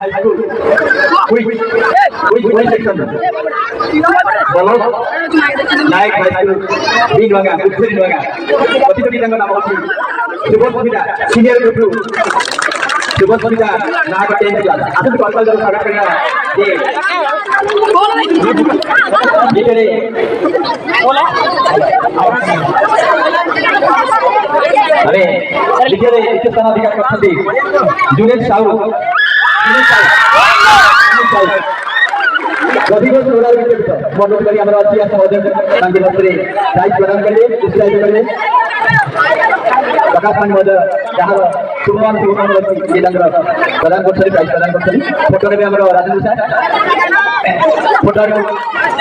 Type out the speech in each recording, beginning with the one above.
high school. Which section? Bolo. Naik high school. Di Nuanga, Putri Nuanga. Waktu itu kita nggak mau sih. Subot kita, senior guru. Subot kita, naik ke 10th class. Aku tuh kalau dulu sangat kena. Di sini. अरे लिखे रे इस तरह दिखा करते जुनेद साहू कभी को थोड़ा भी तो मदद करी हमारा अच्छी है मदद ताकि बच्चे प्राइज प्रदान करें उत्साहित करें प्रकाश पानी मदद जहाँ सुमन सुमन ये लग रहा प्रदान करते प्राइज प्रदान करते फोटो में हमारा राजेंद्र सर फोटो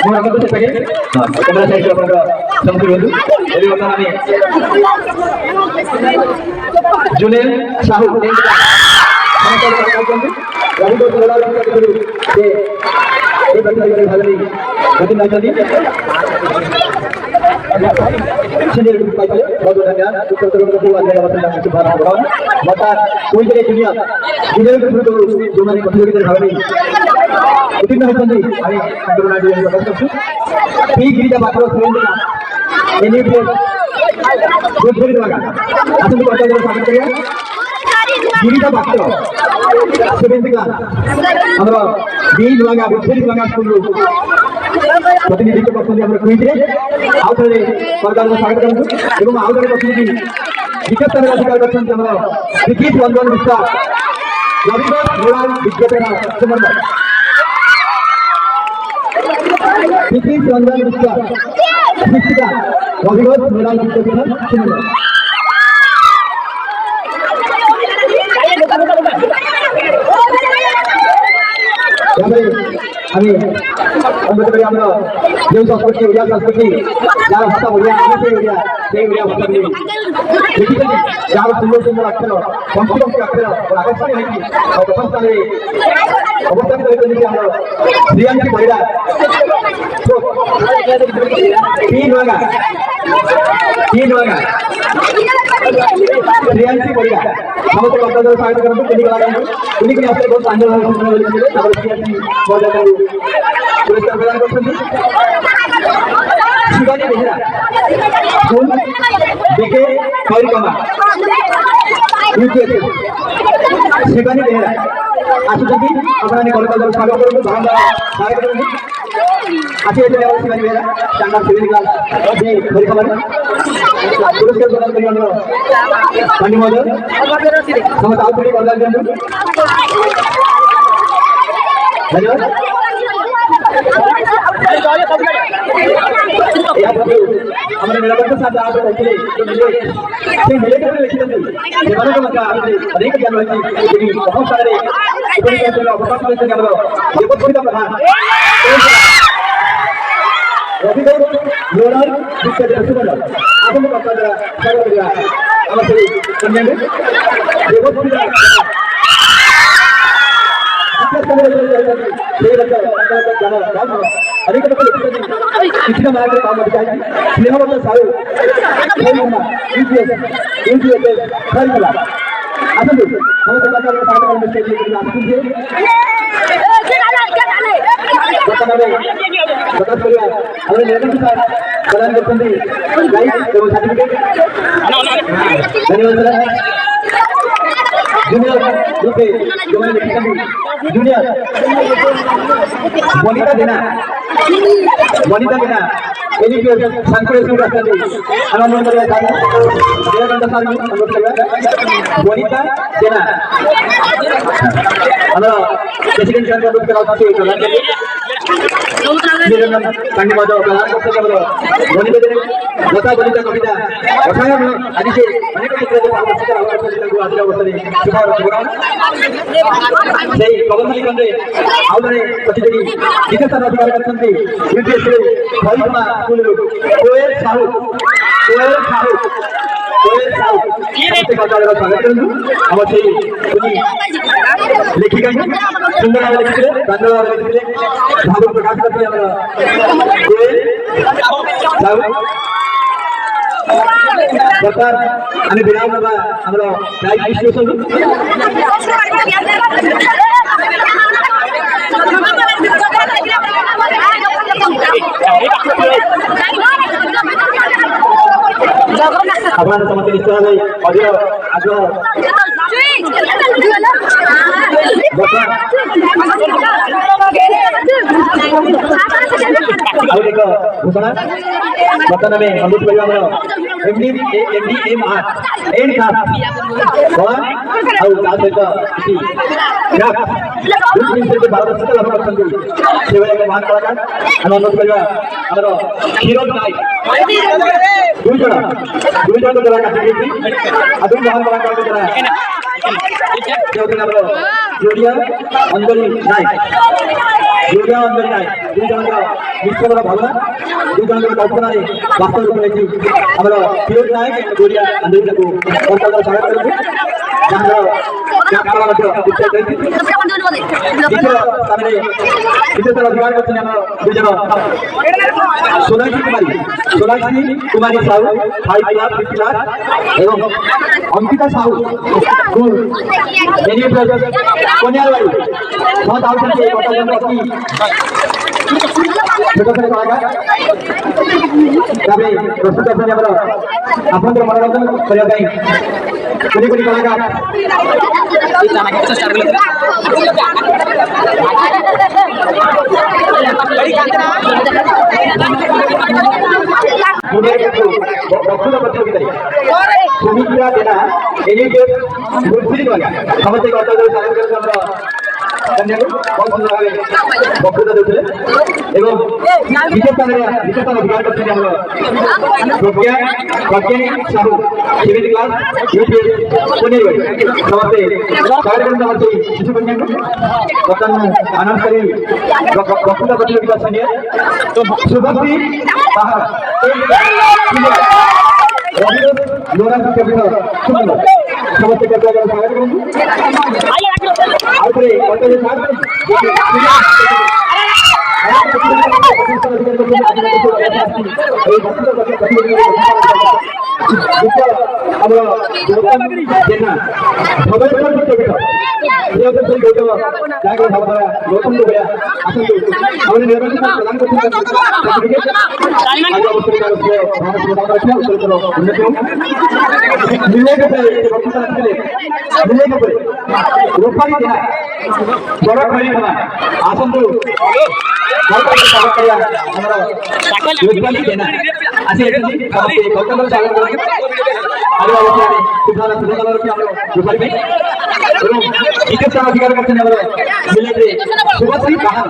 मोहन को तो पहले कैमरा साइड पर संपूर्ण बंधु ये बता हमें जुनेद साहू रवि को थोड़ा भी ये बच्चा ये भाग नहीं लेकिन ना चली सीनियर ग्रुप का बहुत धन्यवाद उत्तर उत्तर को पूरा देगा बच्चा कुछ बात हो रहा है बता कोई के दुनिया सीनियर ग्रुप को जो मैंने बच्चों की तरह भाग नहीं इतनी ना होती अरे कोरोना डिवाइस का बच्चा ठीक रीता बात करो फ्रेंड का एनी प्लेस गुड फ्रेंड लगा असली बच्चा जरा स्वागत करिए गिरीटा बात करो 7th क्लास हमरा डी लगा गुड लगा स्कूल प्रतिनिधित्व करते আমরা কুইজে আউটরে সরকারকে স্বাগত করব এবং আউটরে প্রতিনিধি বিকাশের অধিকার করছেন আমরা বিকিত বন্ধন বিশ্বাস রবিবার মোড়াল বিজ্ঞাপনা সমন্বয় বিকিত বন্ধন বিশ্বাস শিক্ষিকা রবিবার মোড়াল বিজ্ঞাপনা সমন্বয় আমি অনুরোধ করি আমরা যে সংস্কৃতি ওড়িয়া সংস্কৃতি যার ভাষা ওড়িয়া আমি সেই ওড়িয়া ভাষা নিয়ে লিখিছেন যার সুন্দর সুন্দর অক্ষর সংস্কৃত অক্ষর আকাশবাণী হয়েছি প্রথম স্থানে অবস্থান করেছেন যে আমরা শ্রিয়াঙ্কি পরিরা তিন ভাগা श्रियांशी परिया समस्त भक्तों स्वागत करते उन्हीं के लिए बहुत आंदोलन श्रियांशी पुरस्कार प्रदान करते शिवानी बेहरा स्कूल देखे परिक्रमा शिवानी बेहरा आसुचंदी अपना कलकत्ता स्वागत करूँ स्वागत करूँ आसी शिवानी बेहरा चांगा 7th क्लास परिक्रमा पुरस्कार प्रदान करी पानी महोदय समस्त आउटरी प्रदान करूँ धन्यवाद हमारे मेलाबंद साथ आप रखिए तो मिले करने लिखी थी जवानों का मतलब अनेक ज्ञान होती लेकिन बहुत सारे इतने कैसे लोग बहुत सारे से ज्ञान ये बहुत सुविधा प्रधान रवि को लोराल दिक्कत है सुबह आप लोग अपना जरा क्या करेगा हमारे कन्या में ये बहुत सुविधा अनेक कितना मार्ग काम अधिकारी स्नेह मतलब सारे फॉर्मूला असल हम तो बात करते हैं में स्टेज लेकर आप सुनिए बता करिए हमारे लेवल के साथ प्रदान करते हैं गाइड एवं सर्टिफिकेट धन्यवाद सर जूनियर ग्रुप जो मैंने लिखा है जूनियर वनिता देना एजुकेशन संकुल रास्ता अनुरोध कर अनुरोध कर वनिता देना हमारा प्रेसिडेंट सर अनुरोध करा प्रदान करिए संघ महोदय प्रदान करते वनिता देने लता वनिता कविता रसायन आदि से अनेक क्षेत्र में कबंधली आउे प्रतिनिधि विकास अधिकार करते परिक्रमा स्कूल कोयल साहू स्वागत करूँ हम से लेखिका सुंदर भाव लिखी धन्यवाद लिखी भाव प्रकाश करते कोयल साहू बता आम विराम हमारा प्राइज डिस्ट्रीब्यूशन আপনারা সমস্ত নিশ্চয় হবে অধীর আগ্রহ ଆଉ ଏକ ଘୋଷଣା ବର୍ତ୍ତମାନ ଆମେ ସମ୍ପୂର୍ଣ୍ଣ କରିବା ଆମର MDMR ଏଣ୍ଡ କ୍ରାଫ୍ଟ ଆଉ ତା ସହିତ କିଛି କ୍ରାଫ୍ଟ ଜିନିଷରେ ଭାରତ ସହିତ ଲାଭ କରିଛନ୍ତି ସେଭଳି ଏକ ମହାନ କଳାକାର ଆମେ ଅନୁରୋଧ କରିବା ଆମର କ୍ଷୀର ନାୟକ ଦୁଇ ଜଣ ଦ୍ୱାରା କାଟିଯାଇଛି ଆଉ ଦୁଇ ମହାନ କଳାକାରଙ୍କ ଦ୍ୱାରା ଆମର ଯୋଡ଼ିଆ ଅଞ୍ଜଳି ନାୟକ योजना अंदर नाय दुई जन मिश्रण भावना दुई जन कल्पना वास्तव रूप में हमारा फिरोज नायक जोड़िया अंदर को स्वागत करेंगे सोनाक्षी कुमारी साहू 5 लाख 50 लाख एवं अंकिता साहू कन्यावाड़ी 6000 के प्रस्तुत आपंकर मनोरंजन करने कलाकार सुमित्रा जेना समस्त बहुत सुंदर भाव बक्तृता देते विशेषता अधिकार करते प्रज्ञा प्रज्ञानी साहू 7th क्लास यूपीएस समस्ते समस्ते शिशु कन्या बर्तमान आनंद करी बक्तृता प्रतियोगिता सैन्य शुभश्री लोरा समस्ते आसंतु अधिकार करते शुभश्री समस्त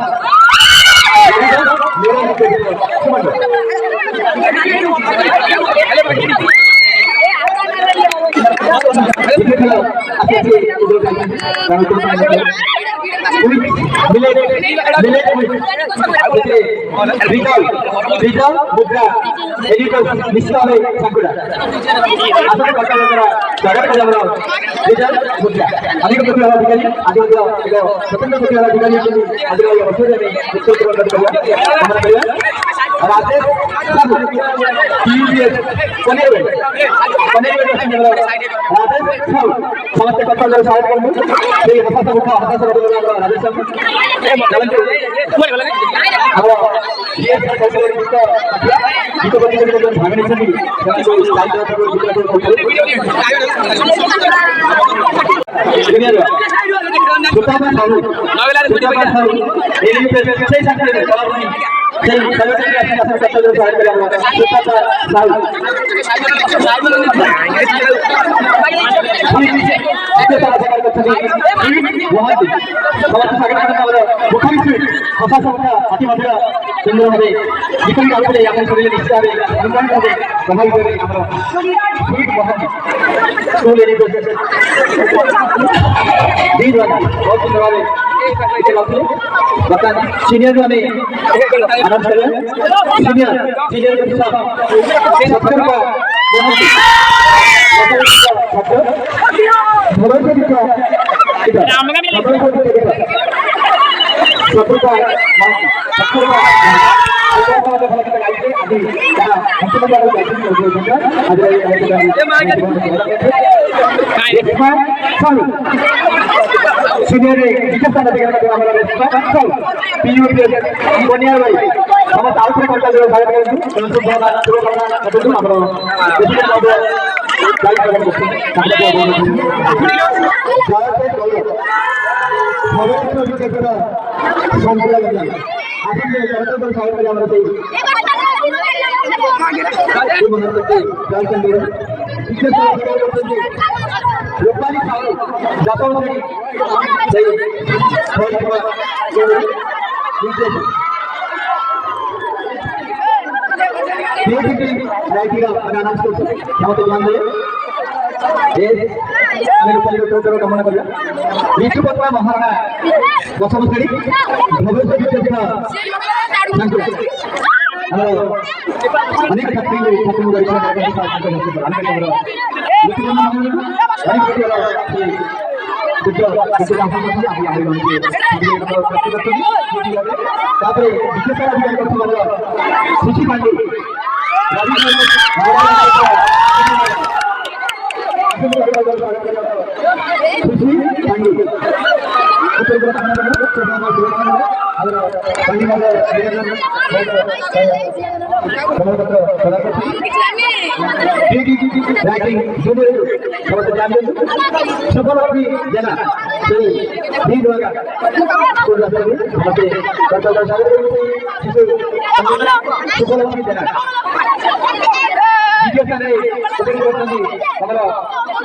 सीनियर में आनंद करें सीनियर সিনিয়র বিশেষ থেকে আমরা পিইউপিএস বনিয়ার ভাই সমস্ত আউটপুট করতে হবে ভালো করে শুভকামনা আমরা বেশি মধ্যে লাইক করতে করছি সবাই তো যেটা সম্পূর্ণ আসলে যতক্ষণ সবাই মিলে আমরা সেই রূপালী খাওয়া যত সেই अनाउंस कामना कर ऋतुपत्रा महाराणा दशम श्रेणी भविष्य विद्यापीठ अनेक छात्री खुशी पांडे सफलती जना सफलती जना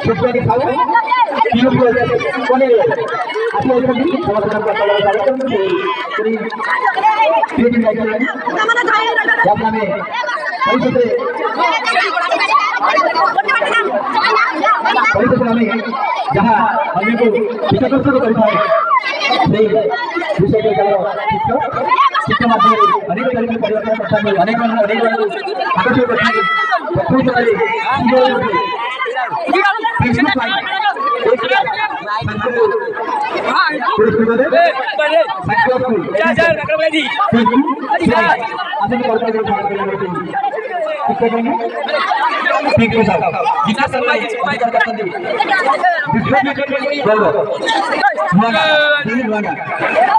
सुप्रिया खाऊ जहाँ हमें को विषयग्रस्त कर विषय शिक्षा माध्यम अनेक तरीके परिवर्तन करता है अनेक आकर्षण करता है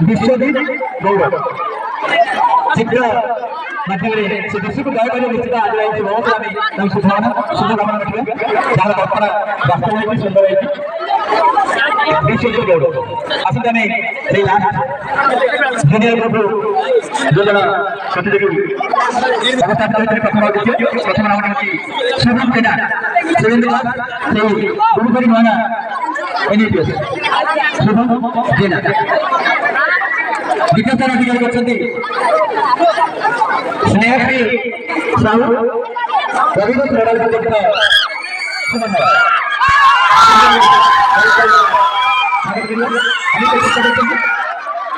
विश्वजीत गौरव चित्र माध्यम से विश्व को गायब निश्चित आदिवासी बहुत शुभकामना చాలా గొప్ప వాస్తవానికి సుందర विश्वजीत गौरव असंतने जूनियर ग्रुप जो जन प्रतियोगी प्रथम राउंड शुभम जेना सुरेंद्रनाथ गुरुपरी माना एनईपीएस शुभम जेना विकास अधिकारी करछन्ती स्नेहश्री साहू रविन्द्र क्रीडा विभाग सुमन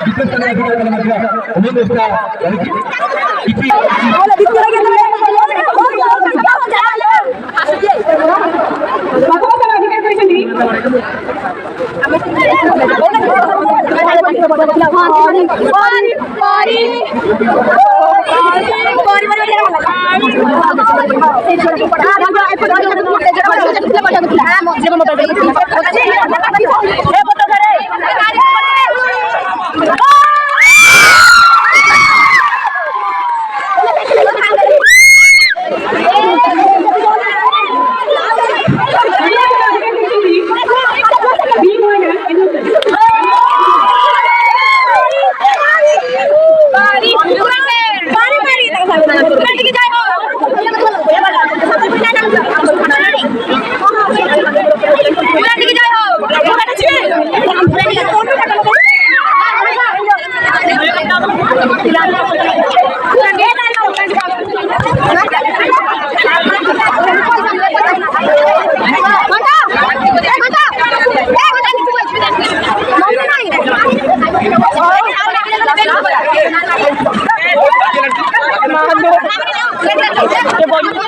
विकास अधिकारी मध्य उमेश